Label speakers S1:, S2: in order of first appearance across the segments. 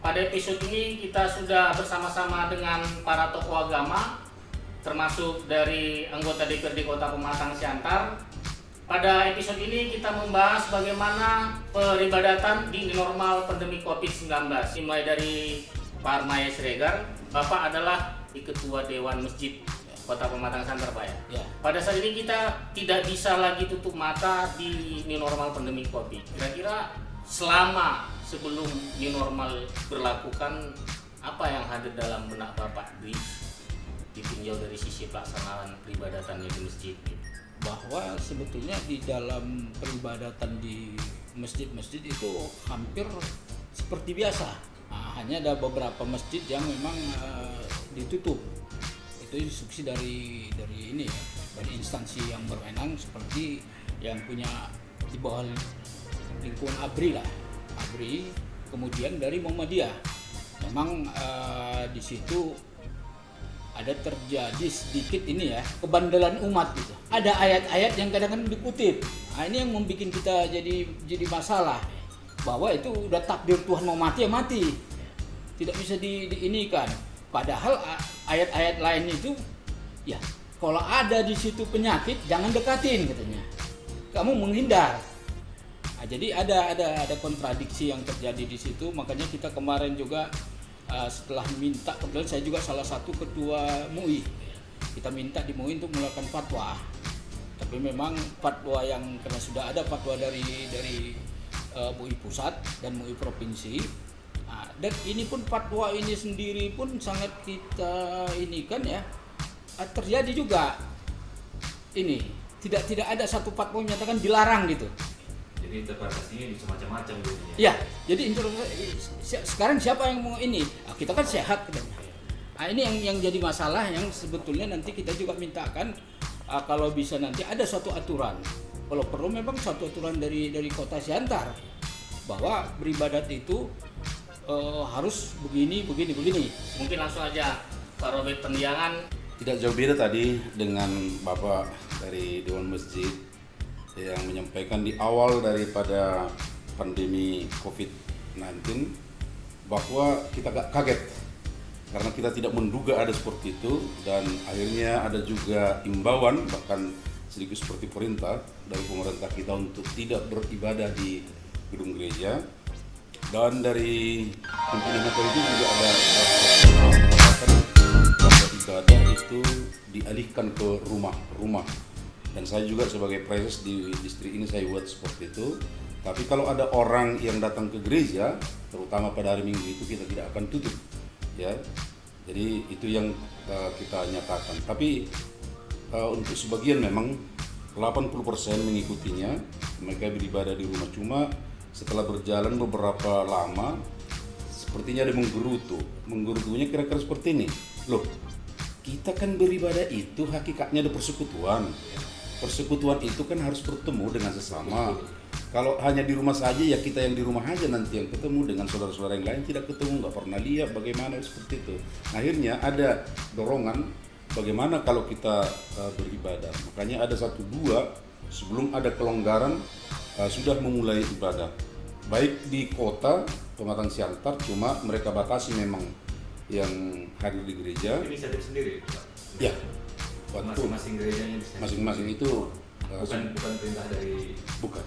S1: Pada episode ini kita sudah bersama-sama dengan para tokoh agama, termasuk dari anggota DPRD Kota Pematang Siantar. Pada episode ini kita membahas bagaimana peribadatan di normal pandemi COVID-19. Dimulai dari Pak Armaya Siregar, Bapak adalah Ketua Dewan Masjid Kota Pematang Siantar, Pak ya. Pada saat ini kita tidak bisa lagi tutup mata di new normal pandemi COVID. Kira-kira selama sebelum new normal berlakukan, apa yang hadir dalam benak Bapak ditinjau dari sisi pelaksanaan peribadatan di masjid?
S2: Bahwa sebetulnya di dalam peribadatan di masjid-masjid itu hampir seperti biasa. Hanya ada beberapa masjid yang memang ditutup. Itu instruksi dari ini ya, dari instansi yang berwenang seperti yang punya di bawah lingkungan ABRI lah. ABRI, kemudian dari Muhammadiyah. Memang di situ ada terjadi sedikit ini ya, kebandelan umat gitu. Ada ayat-ayat yang kadang-kadang dikutip. Nah, ini yang membuat kita jadi masalah, bahwa itu udah takdir Tuhan, mau mati ya mati, tidak bisa diinikan. Padahal ayat-ayat lain itu ya, kalau ada di situ penyakit jangan dekatin katanya, kamu menghindar. Nah, jadi ada kontradiksi yang terjadi di situ. Makanya kita kemarin juga setelah minta, kebetulan saya juga salah satu ketua MUI, kita minta di MUI untuk mengeluarkan fatwa. Tapi memang fatwa yang, karena sudah ada fatwa dari MUI pusat dan MUI provinsi, dan ini pun fatwa ini sendiri pun sangat kita ini kan ya, terjadi juga ini tidak ada satu fatwa yang menyatakan dilarang gitu.
S3: Jadi interpretasinya bisa macam-macam gitu
S2: ya. Jadi sekarang siapa yang mau ini? Kita kan sehat katanya. Ini yang jadi masalah, yang sebetulnya nanti kita juga mintakan kalau bisa nanti ada suatu aturan. Kalau perlu memang suatu aturan dari Kota Siantar, bahwa beribadat itu harus begini.
S1: Mungkin langsung aja Pak Robert Pendiangan.
S4: Tidak jauh beda tadi dengan Bapak dari Dewan Masjid yang menyampaikan di awal daripada pandemi COVID-19 bahwa kita agak kaget karena kita tidak menduga ada seperti itu, dan akhirnya ada juga imbauan bahkan sedikit seperti perintah dari pemerintah kita untuk tidak beribadah di gedung gereja, dan dari pimpinan itu juga ada bahwa ibadah itu dialihkan ke rumah-rumah. Dan saya juga sebagai presiden di distrik ini saya buat seperti itu. Tapi kalau ada orang yang datang ke gereja, terutama pada hari Minggu itu, kita tidak akan tutup, ya. Jadi itu yang kita nyatakan. Tapi untuk sebagian memang 80% mengikutinya, mereka beribadah di rumah. Cuma setelah berjalan beberapa lama, sepertinya ada menggerutunya kira-kira seperti ini. Loh, kita kan beribadah itu hakikatnya ada persekutuan. Persekutuan itu kan harus bertemu dengan sesama. Kalau hanya di rumah saja, ya kita yang di rumah aja nanti yang ketemu, dengan saudara-saudara yang lain tidak ketemu, nggak pernah lihat bagaimana seperti itu. Akhirnya ada dorongan bagaimana kalau kita beribadah. Makanya ada 1-2 sebelum ada kelonggaran sudah memulai ibadah. Baik di kota Pematang Siantar, cuma mereka batasi memang yang hadir di gereja.
S3: Inisiatif sendiri, Pak?
S4: Ya.
S3: Masing-masing gerejanya bisa.
S4: Masing-masing itu
S3: bukan perintah dari.
S4: Bukan.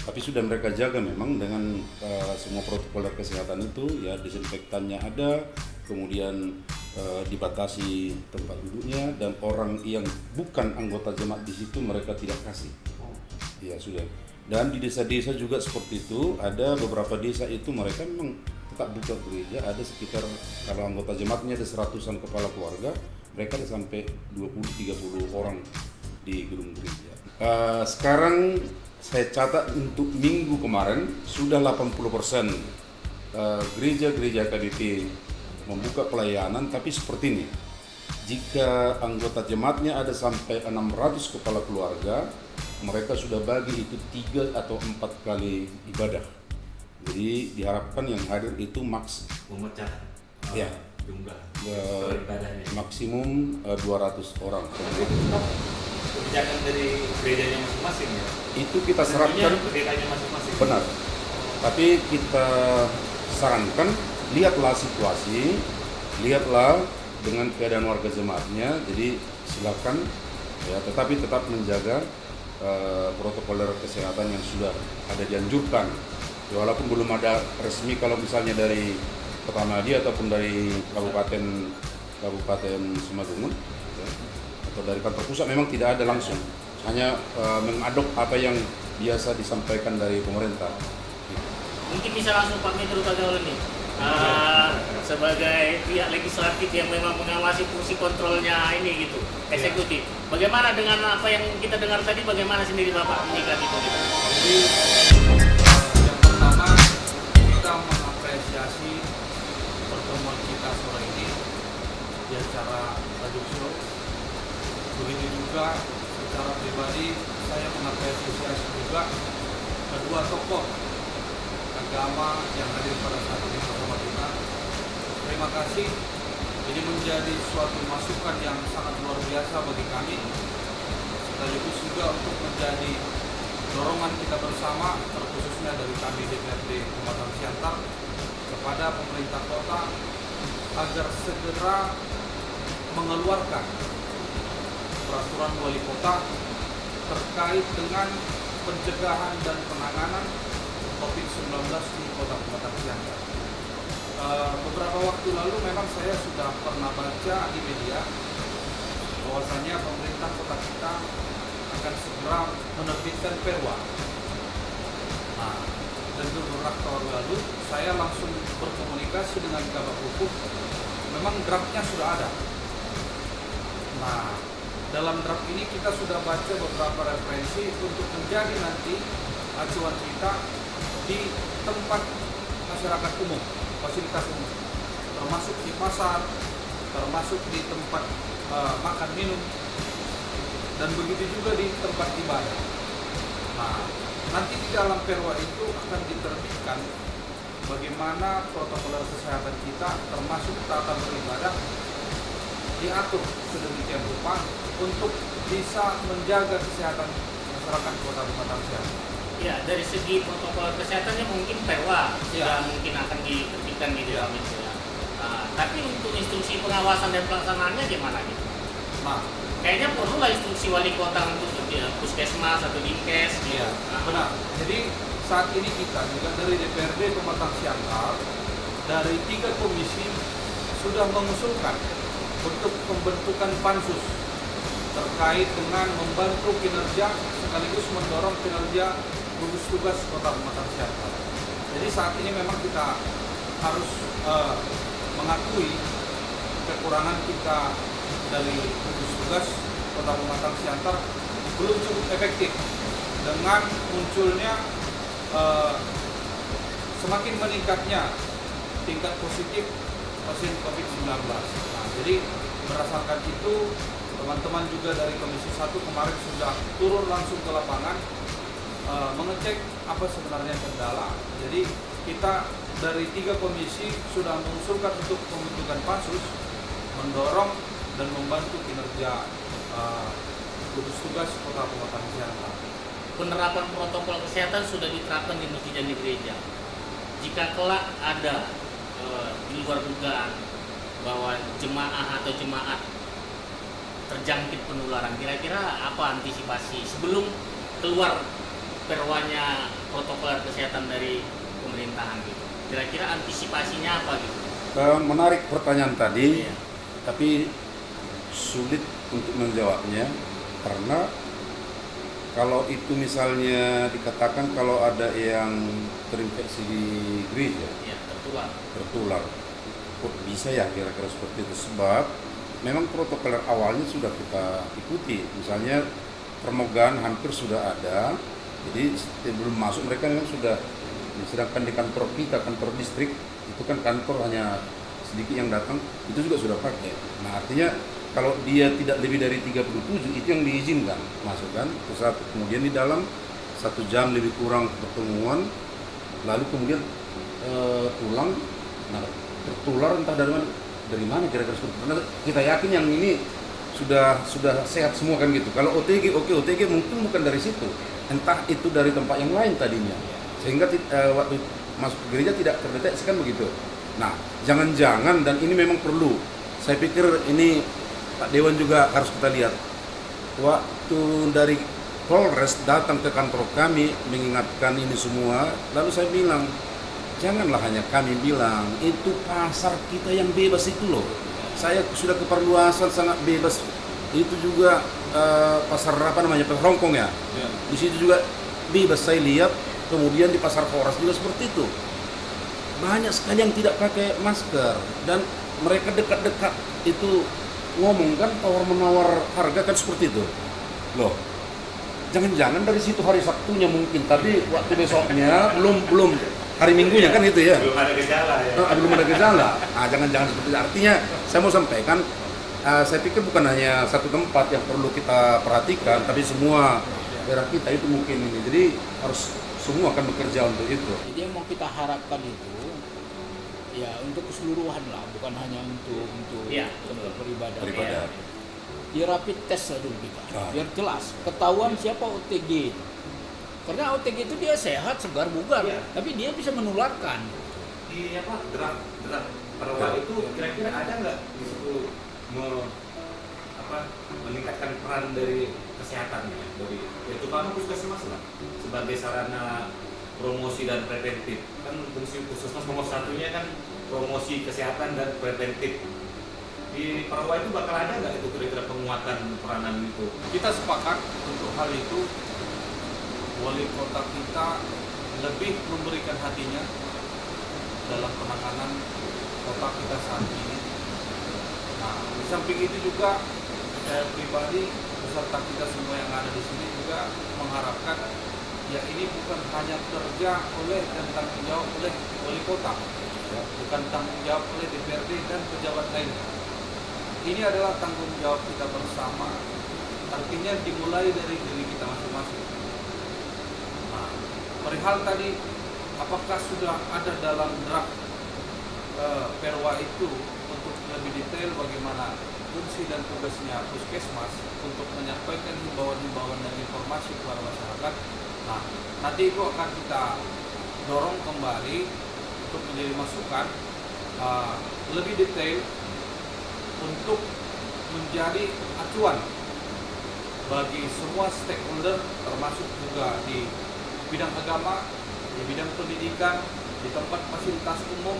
S4: Tapi sudah mereka jaga memang dengan semua protokol kesehatan itu, ya, disinfektannya ada, kemudian dibatasi tempat duduknya, dan orang yang bukan anggota jemaat di situ mereka tidak kasih. Ya sudah. Dan di desa-desa juga seperti itu, ada beberapa desa itu mereka memang tetap buka gereja, ada sekitar, kalau anggota jemaatnya ada 100-an kepala keluarga, mereka ada sampai 20-30 orang di gedung gereja. Sekarang saya catat untuk minggu kemarin sudah 80% gereja-gereja KBP membuka pelayanan, tapi seperti ini. Jika anggota jemaatnya ada sampai 600 kepala keluarga, mereka sudah bagi itu 3 atau 4 kali ibadah. Jadi diharapkan yang hadir itu
S3: memecah
S4: ya,
S3: jumlah
S4: ibadahnya maksimum 200 orang.
S3: Kebijakan dari gerejanya masing-masing ya?
S4: Itu kita serapkan
S3: gerejanya masing-masing.
S4: Benar. Tapi kita sarankan lihatlah situasi, lihatlah dengan keadaan warga jemaatnya. Jadi silakan ya, tetapi tetap menjaga protokol kesehatan yang sudah ada dianjurkan. Ya, walaupun belum ada resmi, kalau misalnya dari Kota Madi ataupun dari Kabupaten Simalungun ya, atau dari kantor pusat memang tidak ada langsung, hanya mengadop apa yang biasa disampaikan dari pemerintah.
S1: Mungkin bisa langsung Pak Metro Tagaul nih, sebagai pihak legislatif yang memang mengawasi fungsi kontrolnya ini gitu, eksekutif. Bagaimana dengan apa yang kita dengar tadi, bagaimana sendiri Bapak menyikapi itu?
S5: Jadi yang pertama, kita mengapresiasi pertemuan kita sore ini di acara Radio Show. Begitu juga secara pribadi saya mengapresiasi juga kedua tokoh agama yang hadir pada saat ini bersama kita. Terima kasih. Ini menjadi suatu masukan yang sangat luar biasa bagi kami, sekaligus juga untuk menjadi dorongan kita bersama, terkhususnya dari kami DPRD Pematang Siantar kepada pemerintah kota agar segera mengeluarkan peraturan wali kota terkait dengan pencegahan dan penanganan COVID-19 di Kota Pematang Siantar. Beberapa waktu lalu memang saya sudah pernah baca di media bahwasanya pemerintah kota kita akan segera menerbitkan perwa. Nah, dan beberapa waktu lalu saya langsung berkomunikasi dengan Kabak Hukum. Memang draftnya sudah ada. Nah, dalam draft ini kita sudah baca beberapa referensi untuk menjadi nanti acuan kita di tempat masyarakat umum, fasilitas umum, termasuk di pasar, termasuk di tempat makan minum, dan begitu juga di tempat ibadah. Nah, nanti di dalam perwa itu akan diterbitkan bagaimana protokol kesehatan kita, termasuk tata beribadah, diatur sedemikian rupa untuk bisa menjaga kesehatan masyarakat Kota Pematang Siantar.
S1: Ya, dari segi protokol kesehatannya mungkin perwa
S5: Ya.
S1: sudah mungkin akan diterbitkan di dalam itu ya. Tapi untuk instruksi pengawasan dan pelaksanaannya gimana gitu?
S5: Nah,
S1: Kayaknya perlu lah instruksi wali kota untuk puskesmas atau dinkes gitu.
S5: iya, benar. Jadi saat ini kita juga dari DPRD Pematang Siantar dari 3 komisi sudah mengusulkan untuk pembentukan pansus terkait dengan membantu kinerja sekaligus mendorong kinerja gugus tugas Kota Pematang Siantar. Jadi saat ini memang kita harus mengakui kekurangan kita dari gugus tugas Kota Pematang Siantar belum cukup efektif dengan munculnya semakin meningkatnya tingkat positif pasien COVID-19. Nah, jadi berdasarkan itu teman-teman juga dari Komisi 1 kemarin sudah turun langsung ke lapangan mengecek apa sebenarnya kendala. Jadi kita dari 3 komisi sudah mengusulkan untuk pembentukan pansus mendorong dan membantu kinerja gugus tugas Kota Pematang Siantar.
S1: Penerapan protokol kesehatan sudah diterapkan di masjid dan di gereja. Jika kelak ada di luar dugaan bahwa jemaah atau jemaat terjangkit penularan, kira-kira apa antisipasi sebelum keluar perwanya protokol kesehatan dari pemerintahan gitu? Kira-kira antisipasinya apa gitu?
S4: Menarik pertanyaan tadi,
S1: Iya.
S4: tapi sulit untuk menjawabnya karena kalau itu misalnya dikatakan kalau ada yang terinfeksi di gereja,
S1: Ya, tertular.
S4: kok bisa ya kira-kira seperti itu? Sebab memang protokol awalnya sudah kita ikuti, misalnya permogaan hampir sudah ada, jadi sebelum masuk mereka memang sudah, sedangkan di kantor kita, kantor distrik itu kan kantor hanya sedikit yang datang, itu juga sudah pakai. Nah artinya kalau dia tidak lebih dari 37 itu yang diizinkan masuk kan, itu satu. Kemudian di dalam 1 jam lebih kurang pertemuan, lalu kemudian pulang, nah tertular entah dari mana kira-kira seperti itu. Karena kita yakin yang ini sudah sehat semua kan gitu. Kalau OTG OTG mungkin bukan dari situ, entah itu dari tempat yang lain tadinya, sehingga waktu masuk ke gereja tidak terdeteksi kan begitu. Nah, jangan-jangan, dan ini memang perlu, saya pikir ini Pak Dewan juga harus kita lihat, waktu dari Polres datang ke kantor kami mengingatkan ini semua, lalu saya bilang, janganlah hanya kami bilang, itu pasar kita yang bebas itu loh. Saya sudah keperluasan sangat bebas. Itu juga pasar apa namanya, pasar Hongkong ya. Di situ juga bebas saya lihat. Kemudian di pasar Foras juga seperti itu. Banyak sekali yang tidak pakai masker dan mereka dekat-dekat itu ngomong kan tawar-menawar harga kan seperti itu. Loh, jangan-jangan dari situ hari Sabtunya mungkin, tapi waktu besoknya belum hari Minggunya kan itu ya.
S3: Belum ada gejala ya.
S4: Belum ada gejala. Jangan-jangan seperti itu. Artinya saya mau sampaikan, saya pikir bukan hanya satu tempat yang perlu kita perhatikan, tapi semua daerah kita itu mungkin ini. Jadi harus semua akan bekerja untuk itu.
S2: Jadi yang mau kita harapkan itu ya untuk keseluruhan lah, bukan hanya untuk
S1: Iya,
S2: tempat beribadah.
S4: Beribadah.
S2: Di rapid test lah dulu kita, biar jelas ketahuan siapa OTG. Karena OTG itu dia sehat, segar, bugar,
S3: Iya.
S2: tapi dia bisa menularkan.
S3: Di apa draft perwa itu kira-kira ada nggak di situ meningkatkan peran dari kesehatannya, dari terutama puskesmas lah sebagai sarana promosi dan preventif. Kan fungsi puskesmas nomor satunya kan promosi kesehatan dan preventif. Di perwa itu bakal ada nggak itu kira-kira penguatan peranan itu?
S5: Kita sepakat untuk hal itu. Wali kota kita lebih memberikan hatinya dalam penanganan kota kita saat ini. Nah, di samping itu juga saya pribadi beserta kita semua yang ada di sini juga mengharapkan ya ini bukan hanya kerja oleh dan tanggung jawab oleh wali kota, ya, bukan tanggung jawab oleh DPRD dan pejabat lainnya. Ini adalah tanggung jawab kita bersama. Artinya dimulai dari diri kita masing-masing. Nah, perihal tadi apakah sudah ada dalam draft perwa itu untuk lebih detail bagaimana fungsi dan tugasnya puskesmas untuk menyampaikan himbauan-himbauan dan informasi kepada masyarakat. Nah, nanti itu akan kita dorong kembali untuk menjadi masukan lebih detail untuk menjadi acuan bagi semua stakeholder, termasuk juga di bidang agama, di bidang pendidikan, di tempat fasilitas umum,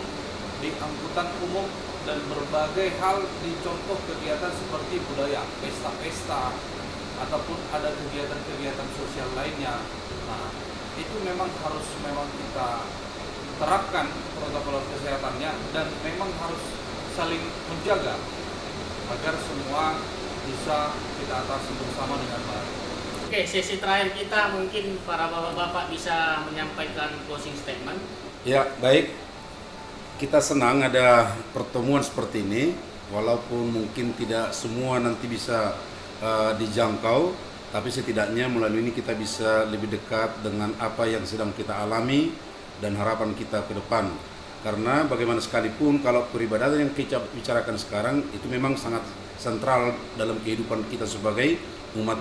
S5: di angkutan umum, dan berbagai hal di contoh kegiatan seperti budaya, pesta-pesta, ataupun ada kegiatan-kegiatan sosial lainnya. Nah, itu memang harus kita terapkan protokol kesehatannya dan memang harus saling menjaga agar semua bisa kita atasi bersama dengan baik.
S1: Oke, sesi terakhir kita mungkin para bapak-bapak bisa menyampaikan closing statement.
S4: Ya, baik. Kita senang ada pertemuan seperti ini, walaupun mungkin tidak semua nanti bisa dijangkau, tapi setidaknya melalui ini kita bisa lebih dekat dengan apa yang sedang kita alami dan harapan kita ke depan. Karena bagaimana sekalipun kalau peribadatan yang kita bicarakan sekarang itu memang sangat sentral dalam kehidupan kita sebagai umat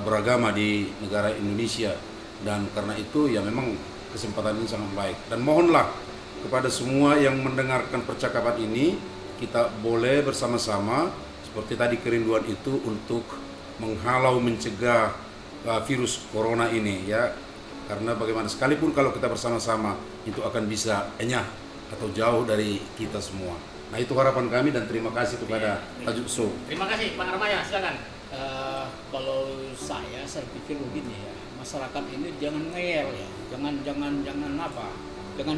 S4: beragama di negara Indonesia, dan karena itu ya memang kesempatan ini sangat baik, dan mohonlah kepada semua yang mendengarkan percakapan ini kita boleh bersama-sama seperti tadi kerinduan itu untuk menghalau mencegah virus corona ini ya, karena bagaimana sekalipun kalau kita bersama-sama itu akan bisa enyah atau jauh dari kita semua. Nah, itu harapan kami dan terima kasih kepada Tajuk Show.
S1: Terima kasih Pak Armaya, silakan.
S2: Kalau saya pikir begini ya, masyarakat ini jangan ngeyel ya, jangan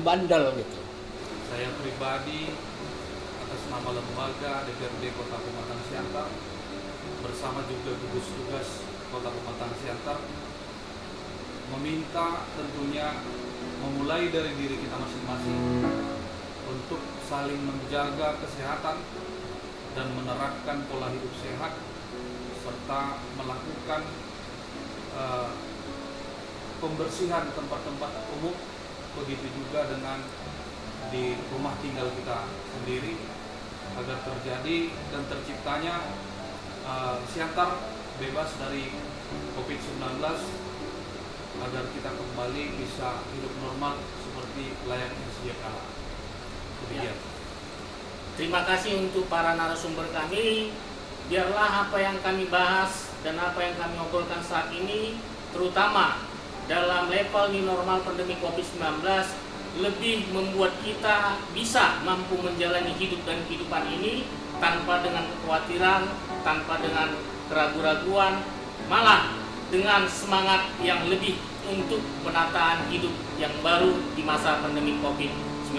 S2: bandel gitu.
S5: Saya pribadi atas nama lembaga DPRD Kota Pematang Siantar bersama juga gugus tugas Kota Pematang Siantar meminta tentunya memulai dari diri kita masing-masing untuk saling menjaga kesehatan dan menerapkan pola hidup sehat serta melakukan pembersihan tempat-tempat umum, begitu juga dengan di rumah tinggal kita sendiri agar terjadi dan terciptanya Siantar bebas dari COVID-19 agar kita kembali bisa hidup normal seperti layaknya sedia kala. Demikian.
S1: Terima kasih untuk para narasumber kami. Biarlah apa yang kami bahas dan apa yang kami obrolkan saat ini, terutama dalam level new normal pandemi COVID-19, lebih membuat kita bisa mampu menjalani hidup dan kehidupan ini tanpa dengan kekhawatiran, tanpa dengan keraguan-raguan, malah dengan semangat yang lebih untuk penataan hidup yang baru di masa pandemi COVID-19.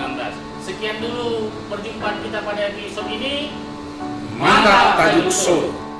S1: Sekian dulu perjumpaan kita pada episode ini.
S4: Mantap tajuk show.